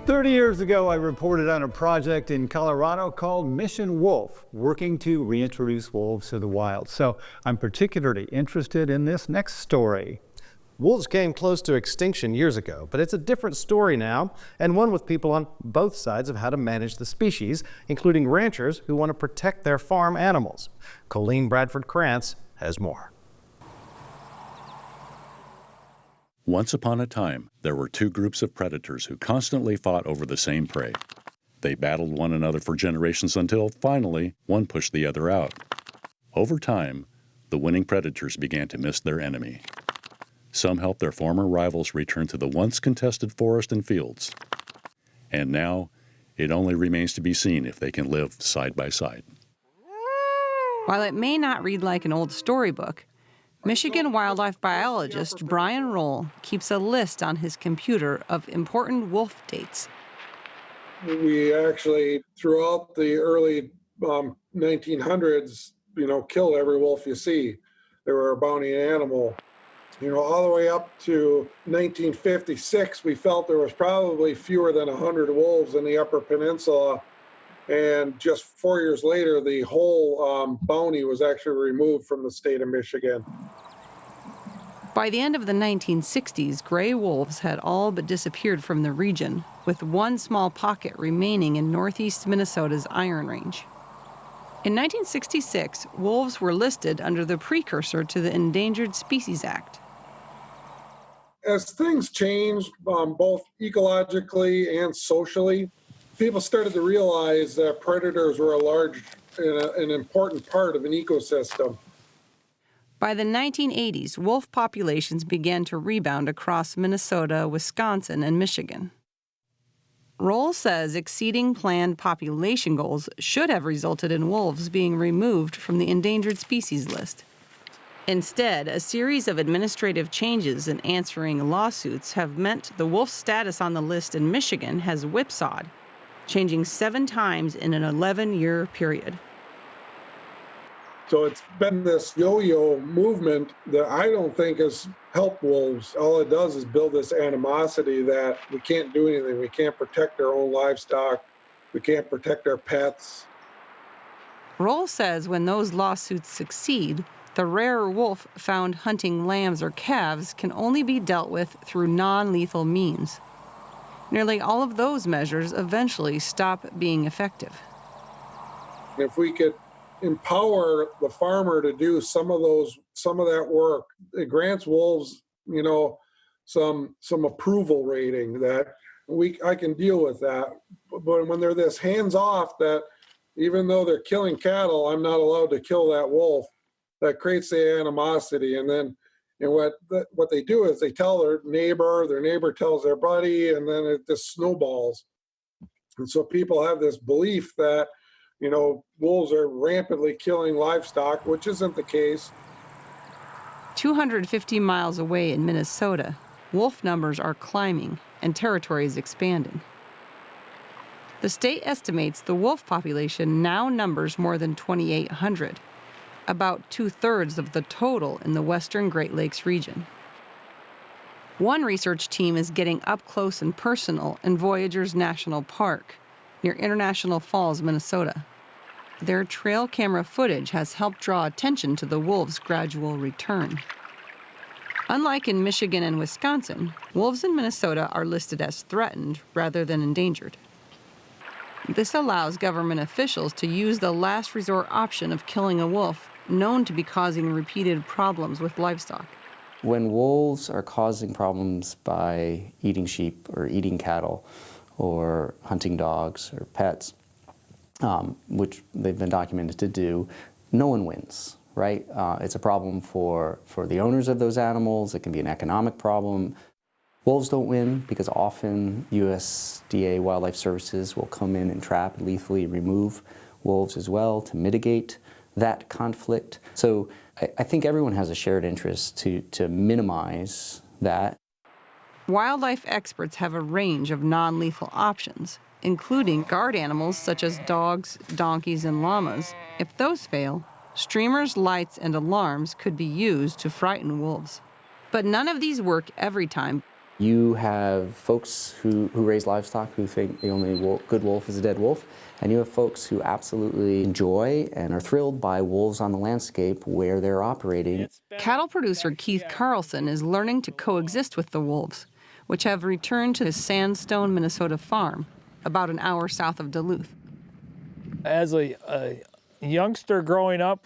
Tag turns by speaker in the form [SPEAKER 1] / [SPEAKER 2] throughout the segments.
[SPEAKER 1] 30 years ago, I reported on a project in Colorado called Mission Wolf, working to reintroduce wolves to the wild. So I'm particularly interested in this next story.
[SPEAKER 2] Wolves came close to extinction years ago, but it's a different story now, and one with people on both sides of how to manage the species, including ranchers who want to protect their farm animals. Colleen Bradford-Krantz has more.
[SPEAKER 3] Once upon a time, there were two groups of predators who constantly fought over the same prey. They battled one another for generations until, finally, one pushed the other out. Over time, the winning predators began to miss their enemy. Some helped their former rivals return to the once contested forest and fields. And now, it only remains to be seen if they can live side by side.
[SPEAKER 4] While it may not read like an old storybook, Michigan wildlife biologist Brian Roll keeps a list on his computer of important wolf dates.
[SPEAKER 5] We actually, throughout the early 1900s, killed every wolf you see. They were a bounty animal. All the way up to 1956, we felt there was probably fewer than 100 wolves in the Upper Peninsula. And just 4 years later, the whole bounty was actually removed from the state of Michigan.
[SPEAKER 4] By the end of the 1960s, gray wolves had all but disappeared from the region, with one small pocket remaining in northeast Minnesota's Iron Range. In 1966, wolves were listed under the precursor to the Endangered Species Act.
[SPEAKER 5] As things changed, both ecologically and socially, people started to realize that predators were an important part of an ecosystem.
[SPEAKER 4] By the 1980s, wolf populations began to rebound across Minnesota, Wisconsin, and Michigan. Roll says exceeding planned population goals should have resulted in wolves being removed from the endangered species list. Instead, a series of administrative changes in answering lawsuits have meant the wolf status on the list in Michigan has whipsawed, changing 7 times in an 11-year period.
[SPEAKER 5] So it's been this yo-yo movement that I don't think has helped wolves. All it does is build this animosity that we can't do anything. We can't protect our own livestock. We can't protect our pets.
[SPEAKER 4] Roll says when those lawsuits succeed, the rare wolf found hunting lambs or calves can only be dealt with through non-lethal means. Nearly all of those measures eventually stop being effective.
[SPEAKER 5] If we could empower the farmer to do some of that work, it grants wolves, some approval rating that I can deal with that. But when they're this hands-off that even though they're killing cattle, I'm not allowed to kill that wolf, that creates the animosity. And then what they do is they tell their neighbor tells their buddy, and then it just snowballs. And so people have this belief that, wolves are rampantly killing livestock, which isn't the case.
[SPEAKER 4] 250 miles away in Minnesota, wolf numbers are climbing and territory is expanding. The state estimates the wolf population now numbers more than 2,800. About 2/3 of the total in the western Great Lakes region. One research team is getting up close and personal in Voyageurs National Park, near International Falls, Minnesota. Their trail camera footage has helped draw attention to the wolves' gradual return. Unlike in Michigan and Wisconsin, wolves in Minnesota are listed as threatened rather than endangered. This allows government officials to use the last resort option of killing a wolf known to be causing repeated problems with livestock.
[SPEAKER 6] When wolves are causing problems by eating sheep or eating cattle or hunting dogs or pets, which they've been documented to do, no one wins, right? It's a problem for the owners of those animals. It can be an economic problem. Wolves don't win because often USDA Wildlife Services will come in and trap and lethally remove wolves as well to mitigate that conflict. So I think everyone has a shared interest to minimize that.
[SPEAKER 4] Wildlife experts have a range of non-lethal options, including guard animals such as dogs, donkeys, and llamas. If those fail, streamers, lights, and alarms could be used to frighten wolves. But none of these work every time.
[SPEAKER 6] You have folks who raise livestock who think the only good wolf is a dead wolf, and you have folks who absolutely enjoy and are thrilled by wolves on the landscape where they're operating.
[SPEAKER 4] Cattle producer Keith Carlson is learning to coexist with the wolves, which have returned to his Sandstone, Minnesota farm, about an hour south of Duluth.
[SPEAKER 7] As a youngster growing up,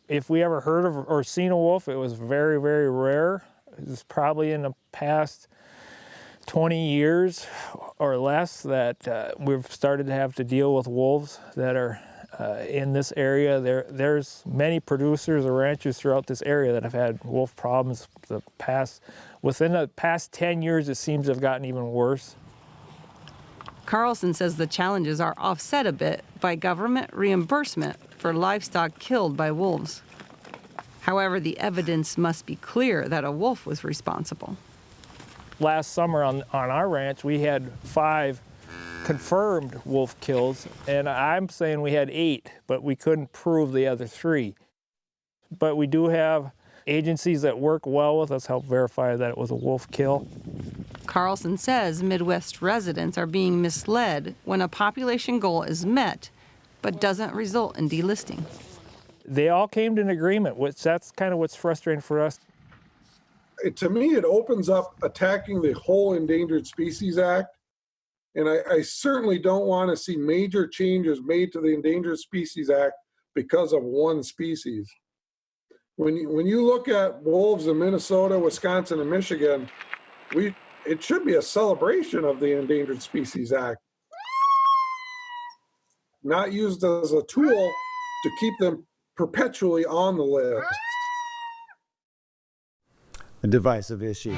[SPEAKER 7] if we ever heard of or seen a wolf, it was very, very rare. It was probably in the past 20 years or less that we've started to have to deal with wolves that are in this area. There's many producers or ranchers throughout this area that have had wolf problems. Within the past 10 years, it seems to have gotten even worse.
[SPEAKER 4] Carlson says the challenges are offset a bit by government reimbursement for livestock killed by wolves. However, the evidence must be clear that a wolf was responsible.
[SPEAKER 7] Last summer on our ranch, we had 5 confirmed wolf kills, and I'm saying we had 8, but we couldn't prove the other 3. But we do have agencies that work well with us help verify that it was a wolf kill.
[SPEAKER 4] Carlson says Midwest residents are being misled when a population goal is met but doesn't result in delisting.
[SPEAKER 7] They all came to an agreement, which that's kind of what's frustrating for us.
[SPEAKER 5] To me, it opens up attacking the whole Endangered Species Act. And I certainly don't want to see major changes made to the Endangered Species Act because of one species. When you look at wolves in Minnesota, Wisconsin, and Michigan, it should be a celebration of the Endangered Species Act, not used as a tool to keep them perpetually on the list.
[SPEAKER 1] A divisive issue.